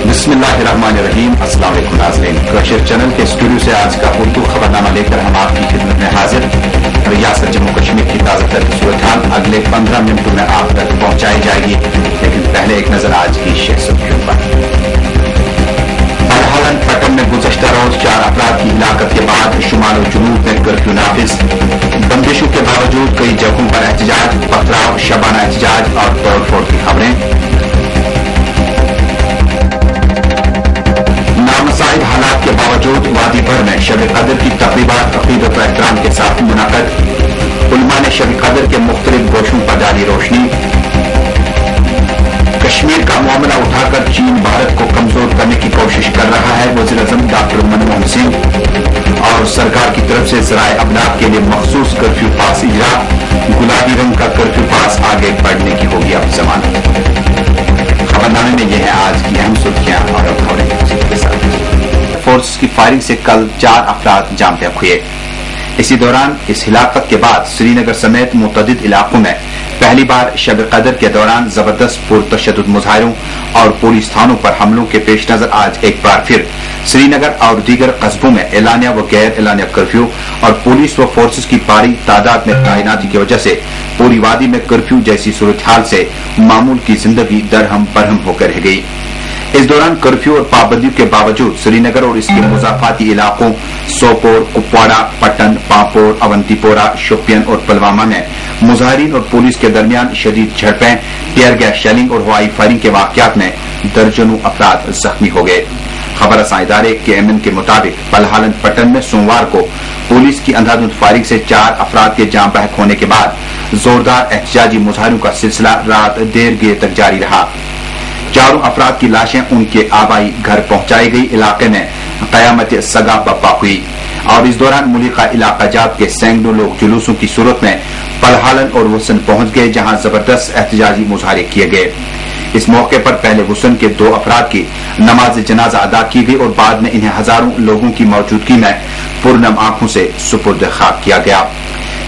बिस्मिल्लाहिर्रहमानिर्रहीम। अस्सलाम वालेकुम नाज़रीन, कशिर चैनल के स्टूडियो से आज का उर्दू खबरनामा लेकर हम आपकी खिदमत में हाजिर। रियासत जम्मू कश्मीर की ताज़ा तरीन सूरत हाल अगले 15 मिनटों में आप तक पहुंचाई जाएगी, लेकिन पहले एक नजर आज की शेष सुर्खियों पर। बलहालन पटन में गुज़श्ता रोज 4 अफराद की हिलाकत के बाद शुमाल और जुनूब में कर्फ्यू नाफिज। बंदिशों के बावजूद कई जगहों पर एहतजाज, पथराव, शबाना एहतजाज और तोड़ फोड़ की खबरें। नामसाइब हालात के बावजूद वादी भर में शब कदर की तकरीबात अकीदत व एहतराम के साथ मुनाक़द। उलमा ने शब कदर के मुख्तलिफ गोशों पर डाली रोशनी। कश्मीर का मामला उठाकर चीन भारत को कमजोर करने की कोशिश कर रहा है। वज़ीर-ए-आज़म डॉक्टर मनमोहन सिंह। और सरकार की तरफ से ज़राए अबलाग के लिए मखसूस कर्फ्यू पास इजरा। गुलाबी रंग का कर्फ्यू पास आगे बढ़ने की होगी अब जमानत। खबरनामे में यह है आज की अहम सुर्खियां और खबरें के साथ। फोर्स की फायरिंग से कल 4 अफराद जाम बहक हुए। इसी दौरान इस हिलाकत के बाद श्रीनगर समेत मुतअद्दिद इलाकों में पहली बार शब कदर के दौरान जबरदस्त पुरतशद्दुद मुजाहिरों और पुलिस थानों पर हमलों के पेश नजर आज एक बार फिर श्रीनगर और दीगर कस्बों में एलानिया व गैर एलानिया कर्फ्यू और पुलिस व फोर्सेज की भारी तादाद में तैनाती की वजह से पूरी वादी में कर्फ्यू जैसी सूरत हाल से मामूल की जिंदगी दरहम बरहम होकर रह गई। इस दौरान कर्फ्यू और पाबंदियों के बावजूद श्रीनगर और इसके मुजाफाती इलाकों सोपोर, कुपवाड़ा, पटन, पांपोर, अवंतीपोरा, शोपियन और पुलवामा में मुजाहिरीन और पुलिस के दरमियान शदीद झड़पें, टीयर गैस शेलिंग और हवाई फायरिंग के वाकयात में दर्जनों अफराद जख्मी हो गए। खबर रसां इदारे KMN के मुताबिक बलहालन पटन में सोमवार को पुलिस की अंधाधुंध फायरिंग से 4 अफराद के जाम बहक होने के बाद जोरदार एहतजाजी मुजाहिरों का सिलसिला रात देर गए तक जारी रहा। 4 अफराद की लाशें उनके आबाई घर पहुंचाई गई। इलाके में कयामत सगा बप्पा हुई और इस दौरान मुलिका इलाका जात के सैकड़ों लोग जुलूसों की सूरत में पलहालन और वसन पहुंच गए, जहां जबरदस्त एहतजाजी मुजाहरे किए गए। इस मौके पर पहले वसन के 2 अफराद की नमाज जनाजा अदा की गई और बाद में इन्हें हजारों लोगों की मौजूदगी में पुरनम आंखों से सुपुर्द खाक किया गया।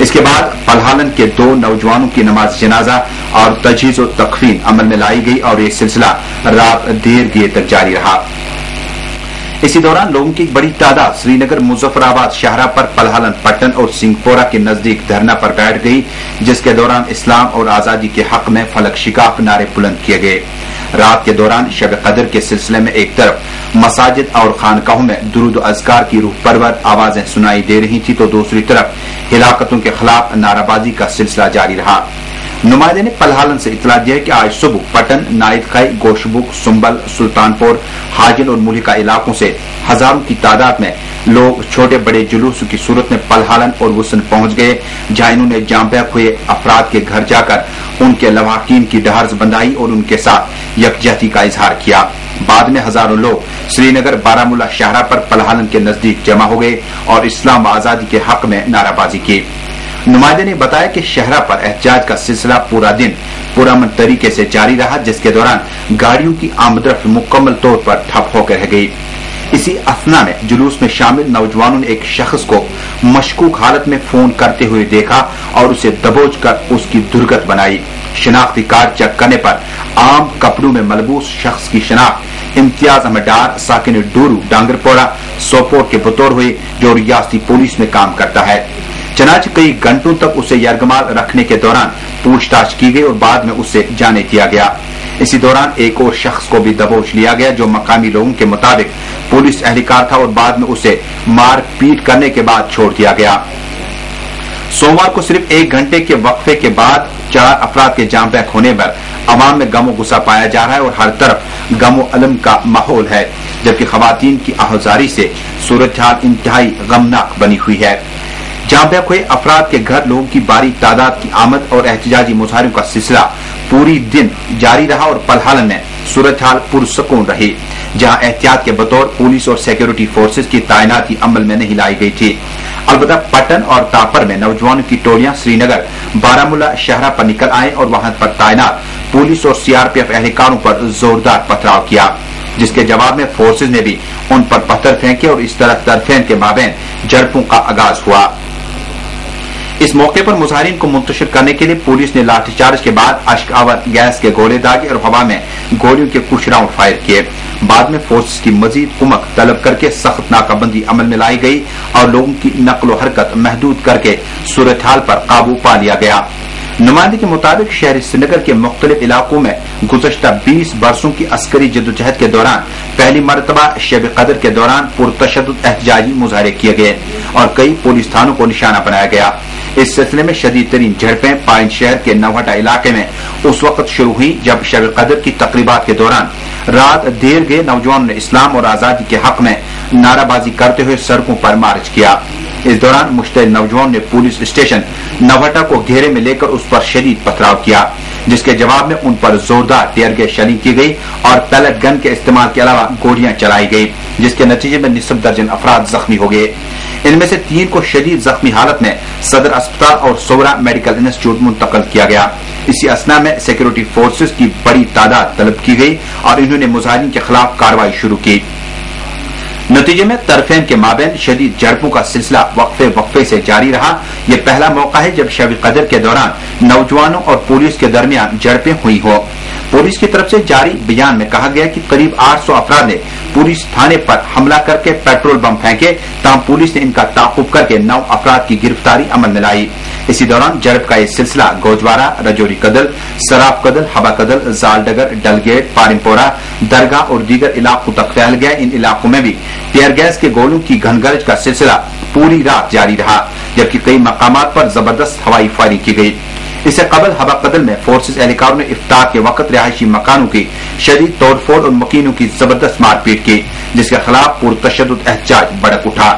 इसके बाद पलहालन के 2 नौजवानों की नमाज जनाजा और तजहीज और तकफीन अमल में लाई गई और ये सिलसिला रात देर गए तक जारी रहा। इसी दौरान लोगों की बड़ी तादाद श्रीनगर, मुजफ्फराबाद, शाहरा पर पलहालन पटन और सिंहपोरा के नजदीक धरना पर बैठ गई, जिसके दौरान इस्लाम और आजादी के हक में फलक शिकाफ नारे बुलंद किए गए। रात के दौरान शब कदर के सिलसिले में एक तरफ मसाजिद और खानकाहों में दुरूद अज़कार की रूह परवर आवाजें सुनाई दे रही थी, तो दूसरी तरफ हिलाकतों के खिलाफ नाराबाजी का सिलसिला जारी रहा। नुमाइंदे ने पलहालन से इतला दिया कि आज सुबह पटन, नाइदखाई, गोशबुक, सुंबल, सुल्तानपुर, हाजिल और मुलिका इलाकों से हजारों की तादाद में लोग छोटे बड़े जुलूसों की सूरत में पलहालन और वसन पहुंच गए, जहां इन्होंने जाम बहक हुए अफराद के घर जाकर उनके लवाकिन की डहार्स बंधाई और उनके साथ यकजहती का इजहार किया। बाद में हजारों लोग श्रीनगर, बारामूला, शाहरा पर पलहालन के नजदीक जमा हो गए और इस्लाम व आजादी के हक में नाराबाजी की। नुमाइंदे ने बताया कि शहरा पर एहतजाज का सिलसिला पूरा दिन पुरअमन तरीके से जारी रहा, जिसके दौरान गाड़ियों की आमदरफ्त मुकम्मल तौर पर ठप होकर रह गई। इसी अफना में जुलूस में शामिल नौजवानों ने एक शख्स को मशकूक हालत में फोन करते हुए देखा और उसे दबोच कर उसकी दुर्गत बनाई। शिनाख्ती कार्ड चेक करने पर आम कपड़ों में मलबूस शख्स की शिनाख्त इम्तियाज अहमद डार, साकिन डूरू, डांगरपोरा, सोपोर के बतौर हुई, जो रियासती पुलिस में काम करता है। चनाच कई घंटों तक उसे यरगमाल रखने के दौरान पूछताछ की गई और बाद में उसे जाने दिया गया। इसी दौरान एक और शख्स को भी दबोच लिया गया, जो मकामी लोगों के मुताबिक पुलिस एहलकार था और बाद में उसे मार पीट करने के बाद छोड़ दिया गया। सोमवार को सिर्फ 1 घंटे के वक्फे के बाद 4 अफराद के जाम बहक होने पर अवाम में गमो गुस्सा पाया जा रहा है और हर तरफ गमो अलम का माहौल है, जबकि खवातीन की आहुजारी से सूरत हाल इंतहाई गमनाक बनी हुई है। जाम बहक हुए अफराद के घर लोगों की बारी तादाद की आमद और एहतजाजी मुजाहिरों का सिलसिला पूरी दिन जारी रहा और पलहालन में सूरत हाल पुरसकून रही, जहां एहतियात के बतौर पुलिस और सिक्योरिटी फोर्सेज की तैनाती अमल में नहीं लाई गई थी। अलबत्ता पटन और तापर में नौजवानों की टोलियां श्रीनगर, बारामूला, शहरा पर निकल आए और वहां पर तैनात पुलिस और CRPF एहलकारों पर जोरदार पथराव किया, जिसके जवाब में फोर्सेज ने भी उन पर पत्थर फेंके और इस तरह तरफेन के माबैन झड़पों का आगाज हुआ। इस मौके पर मुजाहिरीन को मुंतशिर करने के लिए पुलिस ने लाठीचार्ज के बाद अश्क आवर गैस के गोले दागे और हवा में गोलियों के कुछ राउंड फायर किए। बाद में फोर्स की मजीद कुमक तलब करके सख्त नाकाबंदी अमल में लाई गई और लोगों की नकलो हरकत महदूद करके सूरत हाल पर काबू पा लिया गया। नुमाइंदे के मुताबिक शहरी श्रीनगर के मुख्तलिफ इलाकों में गुज़श्ता 20 बरसों की अस्करी जद्दोजहद के दौरान पहली मरतबा शब कदर के दौरान पुरतशद्दुद एहतजाजी मुजाहरे किए गए और कई पुलिस थानों को निशाना बनाया गया। इस सिलसिले में शदीद तरीन झड़पें पाइंट शहर के नवहटा इलाके में उस वक्त शुरू हुई जब शब कदर की तकरीबात के दौरान रात देर गए नौजवानों ने इस्लाम और आजादी के हक में नाराबाजी करते हुए सड़कों पर मार्च किया। इस दौरान मुश्तइल नौजवान ने पुलिस स्टेशन नवहटा को घेरे में लेकर उस पर शदीद पथराव किया, जिसके जवाब में उन पर जोरदार टीयर गैस शैलिंग की गई और पैलेट गन के इस्तेमाल के अलावा गोलियां चलाई गई, जिसके नतीजे में निस्फ दर्जन अफराद जख्मी हो गए। इनमें से 3 को शदीद जख्मी हालत में सदर अस्पताल और सोवरा मेडिकल इंस्टीट्यूट मुंतकिल किया गया। इसी असना में सिक्योरिटी फोर्सेज की बड़ी तादाद तलब की गई और इन्होंने मुजाहिरीन के खिलाफ कार्रवाई शुरू की। नतीजे में तरफेन के माबैन शदीद झड़पों का सिलसिला वक्फे से जारी रहा। यह पहला मौका है जब शब कदर के दौरान नौजवानों और पुलिस के दरमियान झड़पें हुई हो। पुलिस की तरफ से जारी बयान में कहा गया कि करीब 800 अफराद ने पुलिस थाने पर हमला करके पेट्रोल बम फेंके, तमाम पुलिस ने इनका ताकुब करके 9 अफराद की गिरफ्तारी अमल में लाई। इसी दौरान झड़प का यह सिलसिला गोजवारा, रजौरी कदल, सराफ कदल, हबा कदल, जालडगर, डलगेट, पारिमपोरा, दरगाह और दीगर इलाकों तक फैल गया। इन इलाकों में भी टीयर गैस के गोलों की घनगर्ज का सिलसिला पूरी रात जारी रहा, जबकि कई मकामात पर जबरदस्त हवाई फायरिंग की गई। इससे कबल हबा कदल में फोर्सेज एहलकारों ने इफ्तार के वक्त रिहायशी मकानों की शदीद तोड़फोड़ और मकीनों की जबरदस्त मारपीट की, जिसके खिलाफ पुरतशद्दुद एहतजाज भड़क उठा।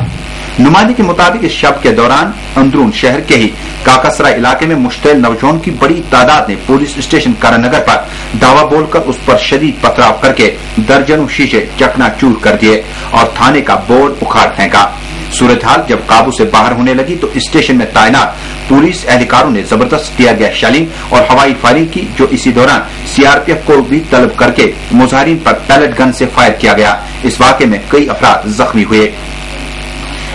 नुमाइंदे के मुताबिक इस शब के दौरान अंदरून शहर के ही काकासरा इलाके में मुश्तइल नौजवानों की बड़ी तादाद ने पुलिस स्टेशन करानगर पर दावा बोलकर उस पर शदीद पथराव करके दर्जनों शीशे चकनाचूर कर दिए और थाने का बोर्ड उखाड़ फेंका। सूरत हाल जब काबू से बाहर होने लगी तो स्टेशन में तैनात पुलिस एहलकारों ने जबरदस्त टीयर गैस शैलिंग और हवाई फायरिंग की, जो इसी दौरान सीआरपीएफ को भी तलब करके मुजाहिरीन पर पैलेट गन से फायर किया गया। इस वाक़े में कई अफराद जख्मी हुए।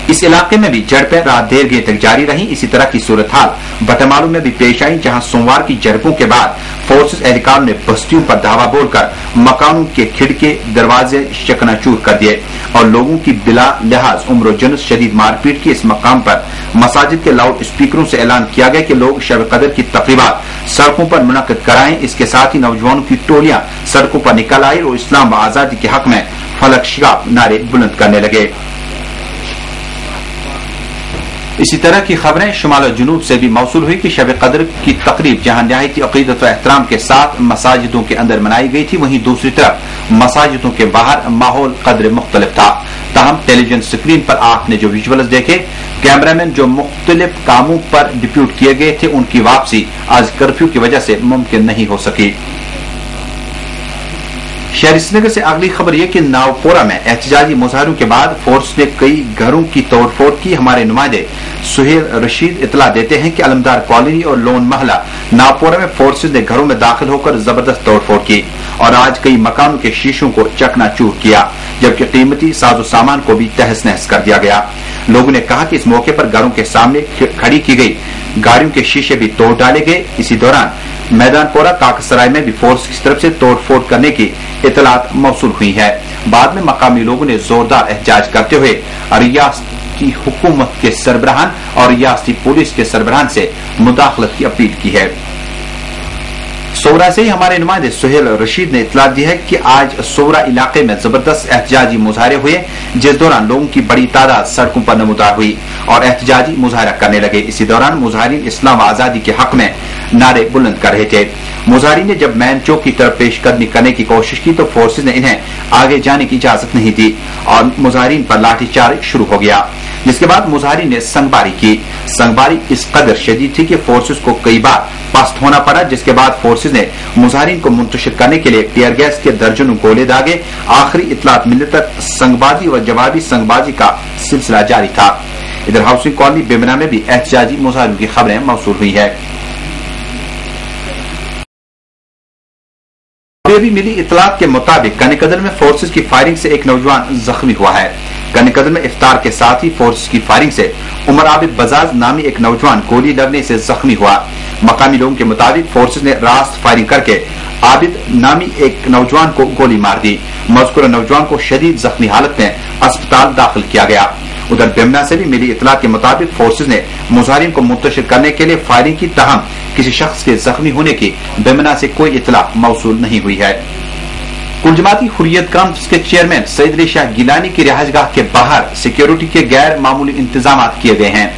इस इलाके में भी झड़पें रात देर गए तक जारी रही। इसी तरह की सूरत हाल बटमालू में भी पेश आई, जहां सोमवार की झड़पों के बाद फोर्सेज एहलकारों ने बस्तियों पर धावा बोलकर मकानों के खिड़के दरवाजे चकनाचूर कर दिए और लोगों की बिला लिहाज उम्र जुनस शदीद मारपीट की। इस मकाम पर मसाजिद के लाउड स्पीकरों से ऐलान किया गया कि लोग शब कदर की तकरीबात सड़कों पर मुनक्किद कराएं। इसके साथ ही नौजवानों की टोलियां सड़कों पर निकल आई और इस्लाम व आजादी के हक में फलक शिगाफ नारे बुलंद करने लगे। इसी तरह की खबरें शुमाल और जुनूब से भी मौसूल हुई कि शब कदर की तकरीब जहां निहायती अकीदत व एहतराम के साथ मसाजिदों के अंदर मनाई गई थी, वहीं दूसरी तरफ मसाजिदों के बाहर माहौल कदर मुख्तलिफ था। ताहम टेलीविजन स्क्रीन पर आपने जो विजुअल्स देखे, कैमरामैन जो मुख्तलिफ कामों पर डिप्यूट किए गए थे, उनकी वापसी आज कर्फ्यू की वजह से मुमकिन नहीं हो सकी। शहरी श्रीनगर से अगली खबर यह कि नावपोरा में एहतजाजी मुजाहरों के बाद फोर्स ने कई घरों की तोड़फोड़ की। हमारे नुमाइंदे सुहेल रशीद इतला देते हैं कि अलमदार कॉलोनी और लोन महला नावपोरा में फोर्सेज ने घरों में दाखिल होकर जबरदस्त तोड़फोड़ की और आज कई मकानों के शीशों को चकनाचूर किया, जबकि कीमती साजो सामान को भी तहस नहस कर दिया गया। लोगों ने कहा कि इस मौके पर घरों के सामने खड़ी की गई गाड़ियों के शीशे भी तोड़ डाले गए। इसी दौरान मैदानपोरा काकसराय में भी फोर्स की तरफ से तोड़फोड़ करने की इतलात मौसूल हुई है। बाद में मकामी लोगों ने जोरदार एहतजाज करते हुए रियासती हुकूमत के सरबराहान और रियासती पुलिस के सरबराहान से मुदाखलत की अपील की है। सोवरा से ही हमारे नुमाइंदे सुहेल रशीद ने इतला दी है कि आज सोवरा इलाके में जबरदस्त एहतजाजी मुजाहरे हुए, जिस दौरान लोगों की बड़ी तादाद सड़कों पर नमूदार हुई और एहतजाजी मुजाहरा करने लगे। इसी दौरान मुजाहिरीन इस्लाम व आजादी के हक में नारे बुलंद कर रहे थे। मुजाहिरीन ने जब मैन चौक की तरफ पेशकदमी करने की कोशिश की तो फोर्सेज ने इन्हें आगे जाने की इजाजत नहीं दी और मुजाहिरीन पर लाठीचार्ज शुरू हो गया, जिसके बाद मुजाहिरीन ने संगबारी की। संगबारी इस कदर शदीद थी कि फोर्सेज को कई बार पस्त होना पड़ा, जिसके बाद फोर्सेज ने मुजाहिरीन को मुंतशिर करने के लिए टीयर गैस के दर्जनों गोले दागे। आखिरी इतलात मिलने तक संगबाजी व जवाबी संगबाजी का सिलसिला जारी था। इधर हाउसिंग कॉलोनी बेमना में भी एहतजाजी मुजाहिरों की खबरें मौसूल हुई है। अभी मिली इतलात के मुताबिक कनिकदर में फोर्सेज की फायरिंग से एक नौजवान जख्मी हुआ है। कनिकदर में इफ्तार के साथ ही फोर्स की फायरिंग से उमर आबिद बजाज नामी एक नौजवान गोली लगने से जख्मी हुआ। मकामी लोगों के मुताबिक फोर्सेस ने रास्त फायरिंग करके आबिद नामी एक नौजवान को गोली मार दी। मज़कूरा नौजवान को शदीद जख्मी हालत में अस्पताल दाखिल किया गया। उधर बेमना से भी मिली इतला के मुताबिक फोर्सेस ने मुजाहिरीन को मुंतशिर करने के लिए फायरिंग की, तहम किसी शख्स के जख्मी होने की बेमना से कोई इतला मौसूल नहीं हुई है। कुल जमाती हुर्रियत कांफ्रेंस के चेयरमैन सईद अली शाह गिलानी की रिहाइशगाह के बाहर सिक्योरिटी के गैर मामूली इंतजाम किए गए हैं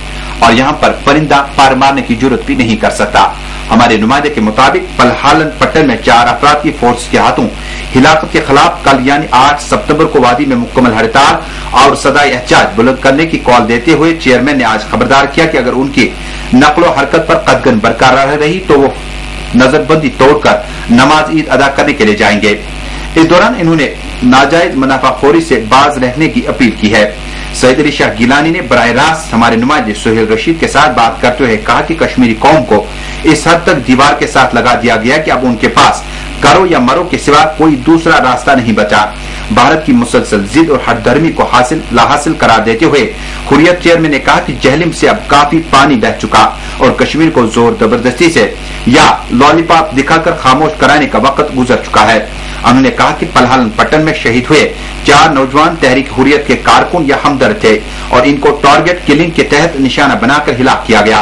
और यहाँ पर परिंदा पार मारने की जरूरत भी नहीं कर सकता। हमारे नुमाइंदे के मुताबिक पलहालन पट्टन में 4 अफराद की फोर्स के हाथों हिलाकत के खिलाफ कल यानी 8 सितंबर को वादी में मुकम्मल हड़ताल और सदाई एहतजाज बुलंद करने की कॉल देते हुए चेयरमैन ने आज खबरदार किया कि अगर उनकी नकलो हरकत पर कदगन बरकरार रही तो वो नजरबंदी तोड़कर नमाज ईद अदा करने के लिए जाएंगे। इस दौरान इन्होंने नाजायज मुनाफाखोरी से बाज रहने की अपील की है। सईद अली शाह गिलानी ने बराह रास्त हमारे नुमाइंदे सुहेल रशीद के साथ बात करते हुए कहा कि कश्मीरी कौम को इस हद तक दीवार के साथ लगा दिया गया कि अब उनके पास करो या मरो के सिवा कोई दूसरा रास्ता नहीं बचा। भारत की मुसलसल जिद और हरदर्मी को लाहासिल करार देते हुए हुर्रियत चेयरमैन ने कहा कि जहलिम से अब काफी पानी बह चुका और कश्मीर को जोर जबरदस्ती से या लॉलीपॉप दिखाकर खामोश कराने का वक्त गुजर चुका है। उन्होंने कहा कि पलहालन पट्टन में शहीद हुए 4 नौजवान तहरीक हुर्रियत के कारकुन या हमदर्द थे और इनको टारगेट किलिंग के तहत निशाना बनाकर हिलाक किया गया।